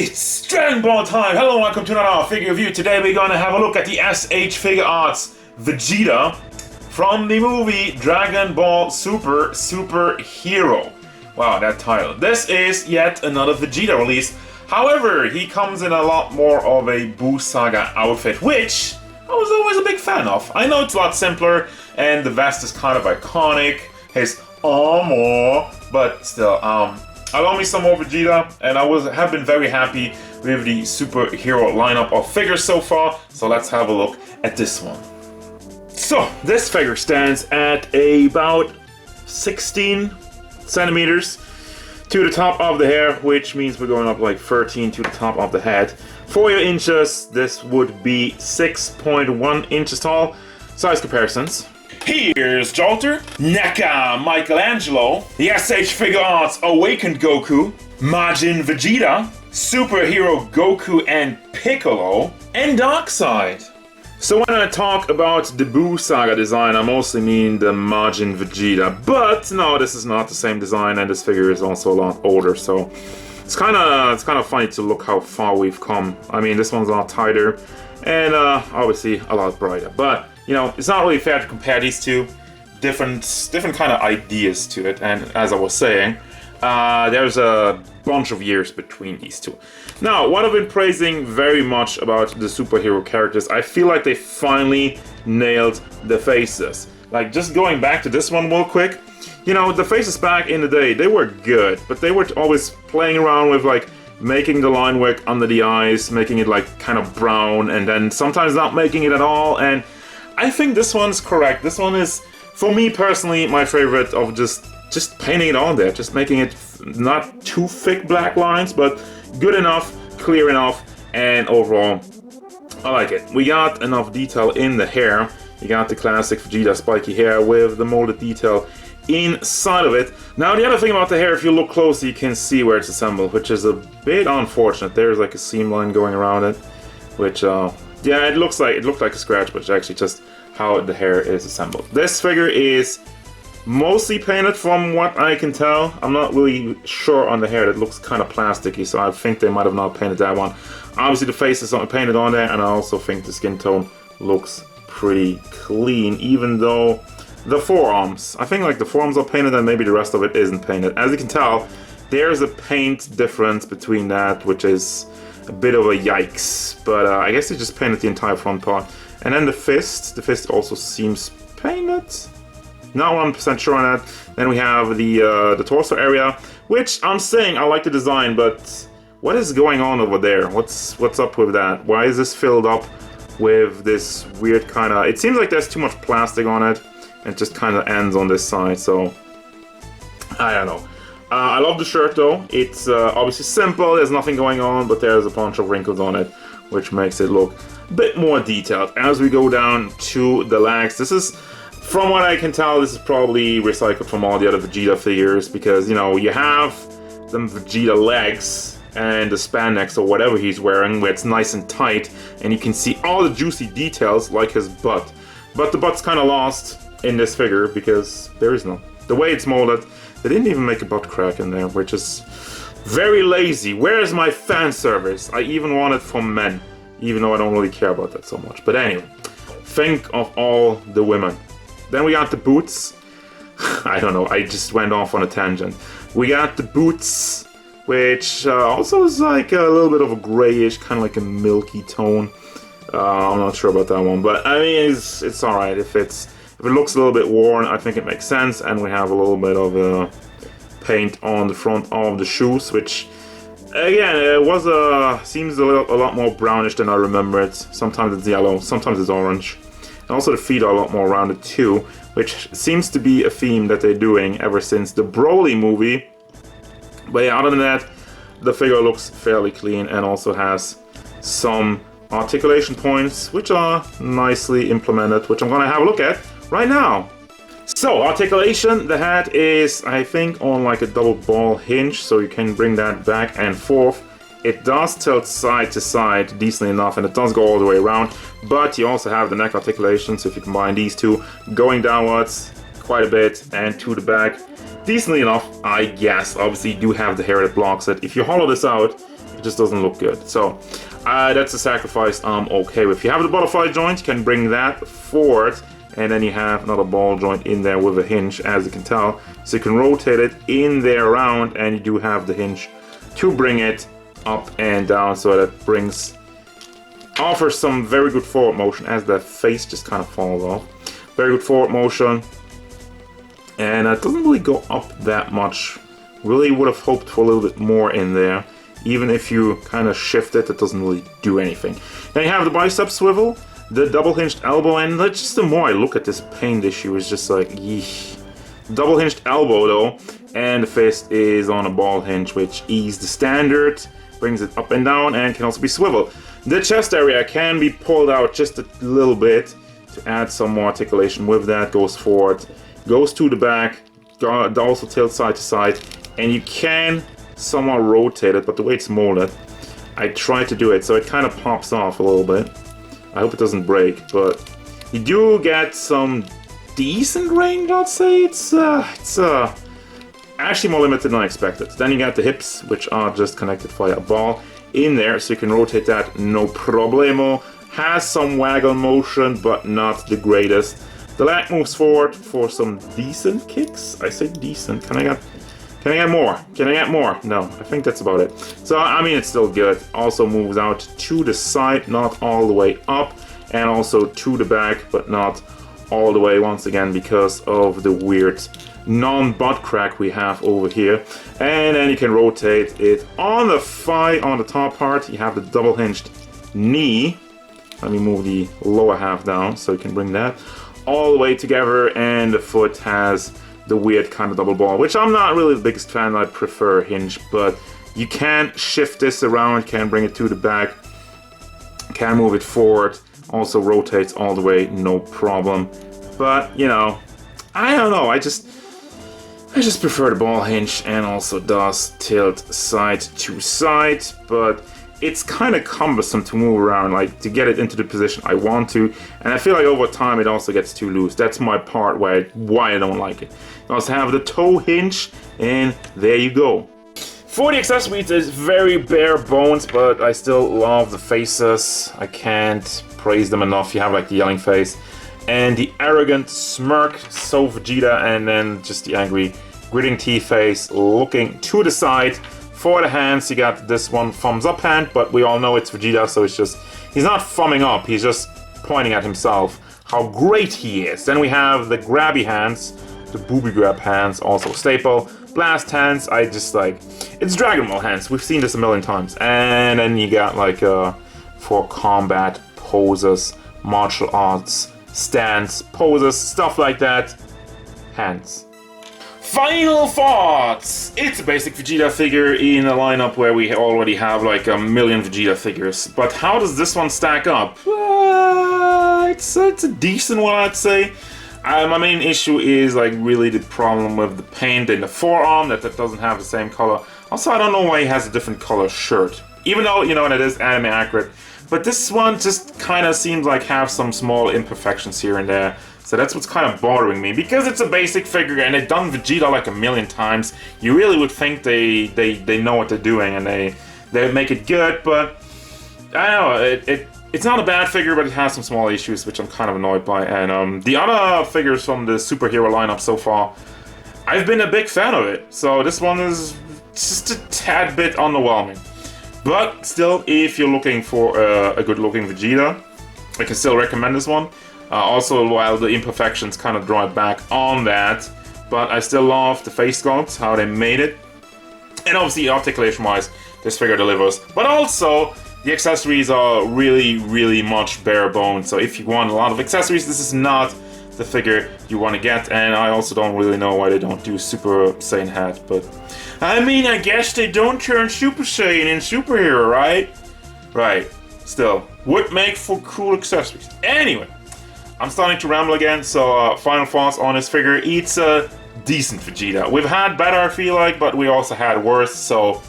It's Dragon Ball time! Hello and welcome to another figure review. Today we're going to have a look at the SH Figuarts Vegeta from the movie Dragon Ball Super Hero. Wow, that title. This is yet another Vegeta release. However, he comes in a lot more of a Buu Saga outfit, which I was always a big fan of. I know it's a lot simpler and the vest is kind of iconic, his armor, but still, allow me some more Vegeta, and I have been very happy with the superhero lineup of figures so far, so let's have a look at this one. So, this figure stands at about 16 centimeters to the top of the hair, which means we're going up like 13 to the top of the head. For your inches, this would be 6.1 inches tall. Size comparisons. Here's Jolter, NECA Michelangelo, the SH Figuarts Awakened Goku, Majin Vegeta, Superhero Goku and Piccolo, and Darkseid. So when I talk about the Buu Saga design, I mostly mean the Majin Vegeta, but no, this is not the same design, and this figure is also a lot older, so it's kind of funny to look how far we've come. I mean, this one's a lot tighter, and obviously a lot brighter, but you know, it's not really fair to compare these two. Different kind of ideas to it, and as I was saying, there's a bunch of years between these two. Now, what I've been praising very much about the superhero characters, I feel like they finally nailed the faces. Like, just going back to this one real quick, you know, the faces back in the day, they were good, but they were always playing around with like making the line work under the eyes, making it like kind of brown, and then sometimes not making it at all, and I think this one's correct. This one is, for me personally, my favorite of just painting it on there, just making it not too thick black lines, but good enough, clear enough, and overall, I like it. We got enough detail in the hair. You got the classic Vegeta spiky hair with the molded detail inside of it. Now, the other thing about the hair, if you look closely, you can see where it's assembled, which is a bit unfortunate. There's like a seam line going around it, which, yeah, it looked like a scratch, but it's actually just how the hair is assembled. This figure is mostly painted from what I can tell. I'm not really sure on the hair. It looks kind of plasticky, so I think they might have not painted that one. Obviously the face is not painted on there, and I also think the skin tone looks pretty clean, even though the forearms, I think like the forearms are painted and maybe the rest of it isn't painted. As you can tell, there's a paint difference between that, which is a bit of a yikes, but I guess they just painted the entire front part. And then the fist also seems painted. Not 100% sure on that. Then we have the torso area, which I'm saying I like the design, but what is going on over there? What's up with that? Why is this filled up with this weird kind of... It seems like there's too much plastic on it, and it just kind of ends on this side, so I don't know. I love the shirt though. It's obviously simple, there's nothing going on, but there's a bunch of wrinkles on it, which makes it look a bit more detailed. As we go down to the legs, this is, from what I can tell, this is probably recycled from all the other Vegeta figures, because, you know, you have the Vegeta legs and the spandex or whatever he's wearing, where it's nice and tight, and you can see all the juicy details, like his butt. But the butt's kind of lost in this figure, because there is none. The way it's molded, they didn't even make a butt crack in there, which is very lazy. Where's my fan service? I even want it from men, even though I don't really care about that so much. But anyway, think of all the women. Then we got the boots. I don't know, I just went off on a tangent. We got the boots, which also is like a little bit of a grayish, kind of like a milky tone. I'm not sure about that one, but I mean, it's alright. If it looks a little bit worn, I think it makes sense. And we have a little bit of paint on the front of the shoes, which again, it seems a lot more brownish than I remember it. Sometimes it's yellow, sometimes it's orange. And also the feet are a lot more rounded too, which seems to be a theme that they're doing ever since the Broly movie. But yeah, other than that, the figure looks fairly clean and also has some articulation points, which are nicely implemented, which I'm gonna have a look at right now. So, articulation, the head is, I think, on like a double ball hinge, so you can bring that back and forth. It does tilt side to side decently enough, and it does go all the way around, but you also have the neck articulation, so if you combine these two, going downwards quite a bit and to the back decently enough, I guess. Obviously, you do have the hair that blocks it. If you hollow this out, It just doesn't look good. So that's a sacrifice I'm okay with. If you have the butterfly joint, you can bring that forward, and then you have another ball joint in there with a hinge, as you can tell. So you can rotate it in there around, and you do have the hinge to bring it up and down, so that offers some very good forward motion as the face just kind of falls off. Very good forward motion, and it doesn't really go up that much. Really would have hoped for a little bit more in there. Even if you kind of shift it, it doesn't really do anything. Then you have the bicep swivel, the double hinged elbow, and just the more I look at this Payne issue, it's just like, yeesh. Double hinged elbow though, and the fist is on a ball hinge, which is the standard, brings it up and down, and can also be swiveled. The chest area can be pulled out just a little bit to add some more articulation with that. Goes forward, goes to the back, also tilts side to side, and you can somewhat rotate it, but the way it's molded, I tried to do it, so it kind of pops off a little bit. I hope it doesn't break, but you do get some decent range, I'd say. It's actually more limited than I expected. Then you got the hips, which are just connected via a ball in there, so you can rotate that no problemo. Has some waggle motion, but not the greatest. The leg moves forward for some decent kicks. I say decent. Can I get more? Can I get more? No, I think that's about it. So, I mean, it's still good. Also moves out to the side, not all the way up, and also to the back, but not all the way, once again, because of the weird non-butt crack we have over here. And then you can rotate it on the thigh, on the top part. You have the double hinged knee. Let me move the lower half down so you can bring that all the way together, and the foot has the weird kind of double ball, which I'm not really the biggest fan. I prefer hinge, but you can shift this around, can bring it to the back, can move it forward, also rotates all the way, no problem. But, you know, I don't know, I just prefer the ball hinge, and also does tilt side to side, but it's kind of cumbersome to move around, like to get it into the position I want to, and I feel like over time it also gets too loose. That's my part why I don't like it. You also have the toe hinge, and there you go. For the accessories, it's very bare bones, but I still love the faces. I can't praise them enough. You have like the yelling face, and the arrogant smirk, so Vegeta, and then just the angry gritting teeth face looking to the side. For the hands, you got this one thumbs up hand, but we all know it's Vegeta, so it's just, he's not thumbing up, he's just pointing at himself, how great he is. Then we have the grabby hands, the booby grab hands, also staple. Blast hands, I just like, it's Dragon Ball hands, we've seen this a million times. And then you got like for combat poses, martial arts, stance, poses, stuff like that, hands. Final thoughts! It's a basic Vegeta figure in a lineup where we already have like a million Vegeta figures. But how does this one stack up? It's a decent one, I'd say. My main issue is like really the problem with the paint in the forearm, that doesn't have the same color. Also, I don't know why he has a different color shirt. Even though, you know, it is anime accurate. But this one just kind of seems like have some small imperfections here and there. So that's what's kind of bothering me, because it's a basic figure and they've done Vegeta like a million times. You really would think they know what they're doing and they make it good, but I don't know, it's not a bad figure, but it has some small issues which I'm kind of annoyed by. And the other figures from the superhero lineup so far, I've been a big fan of it. So this one is just a tad bit underwhelming. But still, if you're looking for a good looking Vegeta, I can still recommend this one. Also, while the imperfections kind of draw it back on that, but I still love the face sculpt, how they made it. And obviously, articulation-wise, this figure delivers. But also, the accessories are really, really much bare bones. So if you want a lot of accessories, this is not the figure you want to get. And I also don't really know why they don't do Super Saiyan hat. But, I mean, I guess they don't turn Super Saiyan in Superhero, right? Right. Still, would make for cool accessories. Anyway. I'm starting to ramble again, so final thoughts on this figure. It's a decent Vegeta. We've had better, I feel like, but we also had worse, so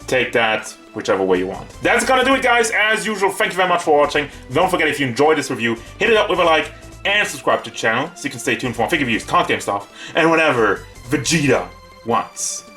take that whichever way you want. That's gonna do it, guys. As usual, thank you very much for watching. Don't forget, if you enjoyed this review, hit it up with a like and subscribe to the channel so you can stay tuned for more figure reviews, card game stuff, and whatever Vegeta wants.